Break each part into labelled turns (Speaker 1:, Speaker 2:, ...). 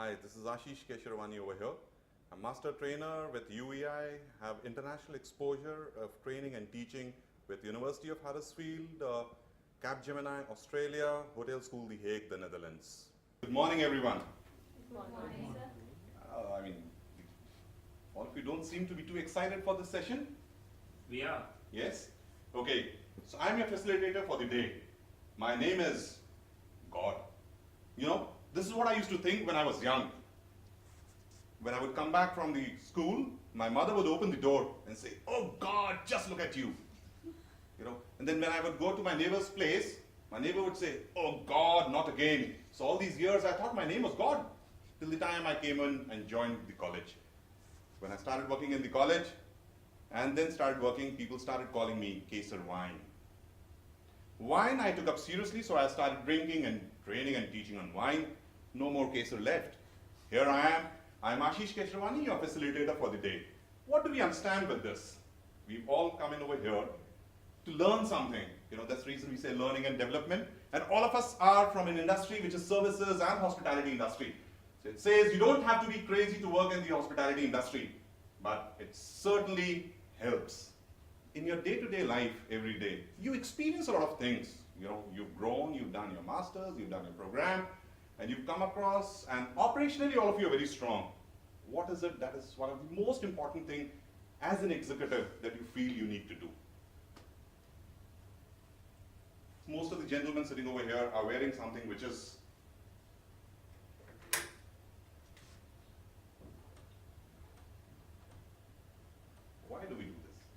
Speaker 1: Hi, this is Ashish Kesharavani over here. I'm master trainer with UEI, have international exposure of training and teaching with University of Huddersfield, Capgemini, Australia, Hotel School The Hague, the Netherlands. Good morning, everyone.
Speaker 2: Good morning, sir.
Speaker 1: I mean, all of you don't seem to be too excited for this session.
Speaker 3: We are.
Speaker 1: Yes? Okay, so I'm your facilitator for the day. My name is God. You know, this is what I used to think when I was young. When I would come back from the school, my mother would open the door and say, "Oh God, just look at you." You know, and then when I would go to my neighbor's place, my neighbor would say, "Oh God, not again." So all these years I thought my name was God, till the time I came in and joined the college. When I started working in the college, and then started working, people started calling me Kesar Wine. Wine I took up seriously, so I started drinking and training and teaching on wine. No more Kesar left. Here I am. I'm Ashish Kesharavani, your facilitator for the day. What do we understand with this? We've all come in over here to learn something. You know, that's the reason we say learning and development. And all of us are from an industry which is services and hospitality industry. So it says you don't have to be crazy to work in the hospitality industry, but it certainly helps. In your day-to-day life, every day, you experience a lot of things. You know, you've grown, you've done your masters, you've done your program, and you've come across, and operationally all of you are very strong. What is it that is one of the most important things as an executive that you feel you need to do? Most of the gentlemen sitting over here are wearing something which is why do we do this?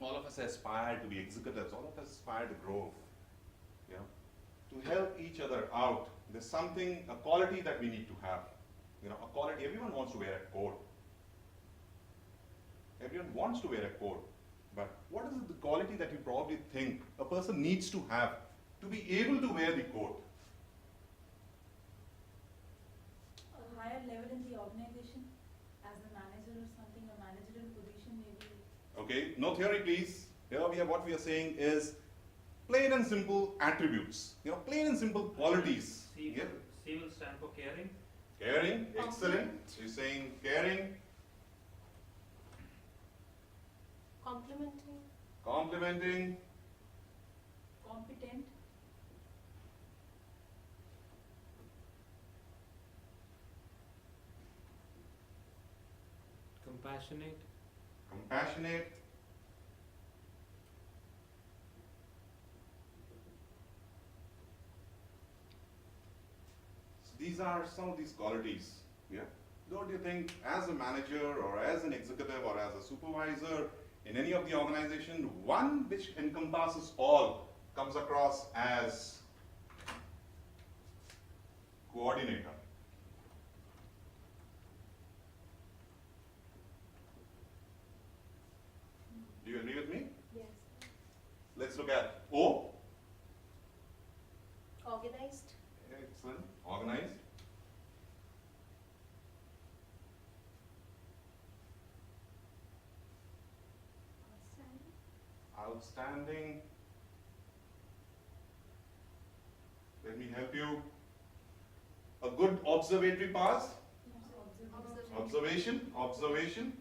Speaker 1: All of us aspire to be executives, all of us aspire to grow. You know, to help each other out. There's something, a quality that we need to have. You know, a quality, everyone wants to wear a coat. Everyone wants to wear a coat. But what is the quality that you probably think a person needs to have to be able to wear the coat?
Speaker 2: A higher level in the organization, as a manager or something, a managerial position maybe.
Speaker 1: Okay, no theory please. Here we have what we are saying is plain and simple attributes. You know, plain and simple qualities.
Speaker 3: C
Speaker 1: Yeah.
Speaker 3: will stand for caring.
Speaker 1: Caring, excellent. So you're saying caring,
Speaker 4: Complimenting.
Speaker 1: complimenting,
Speaker 2: Competent.
Speaker 3: Compassionate.
Speaker 1: compassionate, so these are some of these qualities. Yeah. Don't you think as a manager or as an executive or as a supervisor in any of the organization, one which encompasses all comes across as coordinator. Do you agree with me?
Speaker 4: Yes.
Speaker 1: Let's look at O.
Speaker 4: Organized.
Speaker 1: Excellent. Organized. Outstanding. Let me help you. A good observatory pass. Observation. Observation.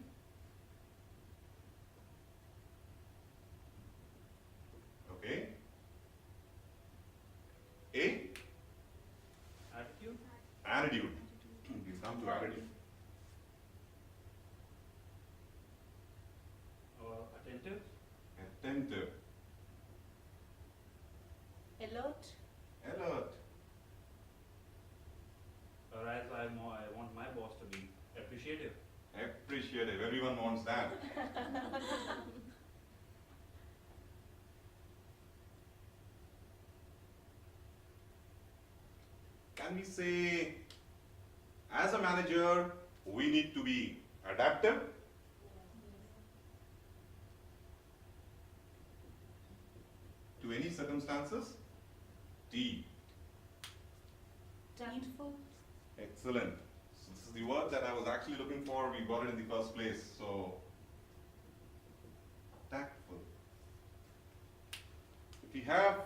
Speaker 1: Okay. A.
Speaker 3: Attitude.
Speaker 1: Attitude. We come to attitude.
Speaker 3: Attentive.
Speaker 1: Attentive.
Speaker 4: Alert.
Speaker 1: Alert.
Speaker 3: Or as I want my boss to be appreciative.
Speaker 1: Appreciative. Everyone wants that. Can we say, as a manager, we need to be adaptive? To any circumstances? T.
Speaker 2: Tactful.
Speaker 1: Excellent. So this is the word that I was actually looking for. We got it in the first place. So, tactful. If we have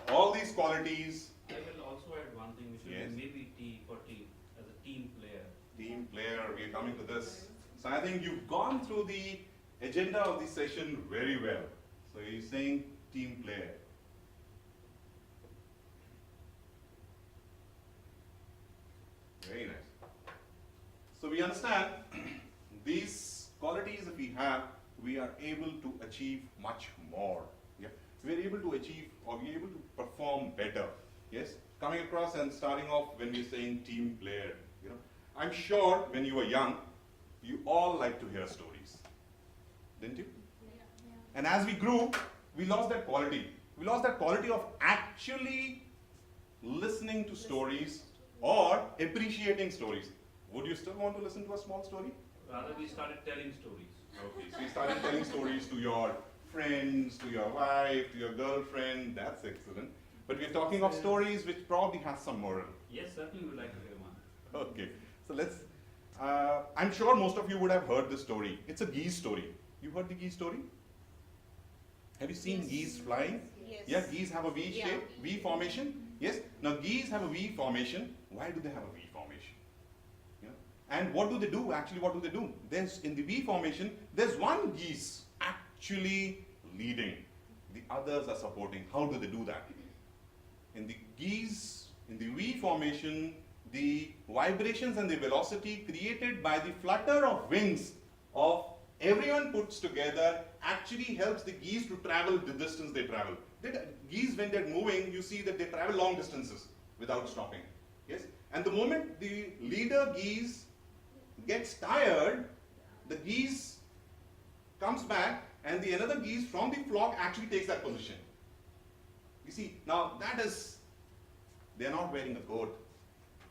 Speaker 1: all these qualities,
Speaker 3: I will also add one thing which will
Speaker 1: Yes.
Speaker 3: be maybe T for team, as a team player.
Speaker 1: Team player, we're coming to this. So I think you've gone through the agenda of the session very well. So you're saying team player. Very nice. So we understand these qualities that we have, we are able to achieve much more. Yeah? We are able to achieve, or we are able to perform better. Yes? Coming across and starting off when we're saying team player. You know, I'm sure when you were young, you all like to hear stories, didn't you? And as we grew, we lost that quality. We lost that quality of actually listening to stories or appreciating stories. Would you still want to listen to a small story?
Speaker 3: Rather, we started telling stories.
Speaker 1: Okay, so you started telling stories to your friends, to your wife, to your girlfriend. That's excellent. But we're talking of stories which probably has some moral.
Speaker 3: Yes, certainly we would like to hear one.
Speaker 1: Okay, so let's. I'm sure most of you would have heard this story. It's a geese story. You heard the geese story? Have you seen
Speaker 4: Yes.
Speaker 1: geese flying?
Speaker 4: Yes.
Speaker 1: Yeah, geese have a V
Speaker 4: Yeah.
Speaker 1: shape, V formation. Yes. Now geese have a V formation. Why do they have a V formation? Yeah. And what do they do? Actually, what do they do? There's in the V formation. There's one geese actually leading. The others are supporting. How do they do that? In the geese, in the V formation, the vibrations and the velocity created by the flutter of wings of everyone puts together actually helps the geese to travel the distance they travel. Geese, when they're moving, you see that they travel long distances without stopping. Yes? And the moment the leader geese gets tired, the geese comes back and the another geese from the flock actually takes that position. You see, now that is, they're not wearing a coat.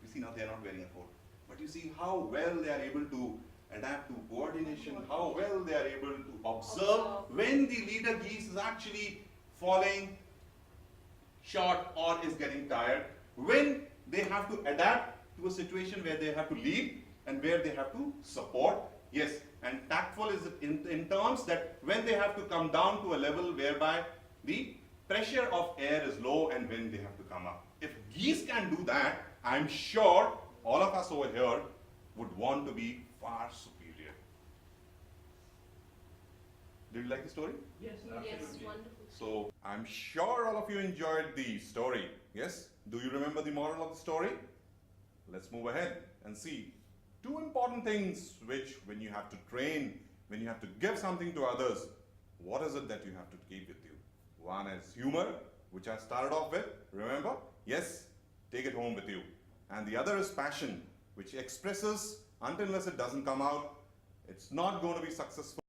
Speaker 1: You see, now they're not wearing a coat. But you see how well they are able to adapt to coordination, how well they are able to observe when the leader geese is actually falling short or is getting tired, when they have to adapt to a situation where they have to lead and where they have to support. Yes, and tactful is in terms that when they have to come down to a level whereby the pressure of air is low and when they have to come up. If geese can do that, I'm sure all of us over here would want to be far superior. Did you like the story?
Speaker 3: Yes,
Speaker 4: Yes,
Speaker 3: absolutely.
Speaker 4: wonderful.
Speaker 1: So I'm sure all of you enjoyed the story. Yes? Do you remember the moral of the story? Let's move ahead and see two important things which when you have to train, when you have to give something to others, what is it that you have to keep with you? One is humor, which I started off with, remember? Yes, take it home with you. And the other is passion, which expresses until unless it doesn't come out, it's not going to be successful.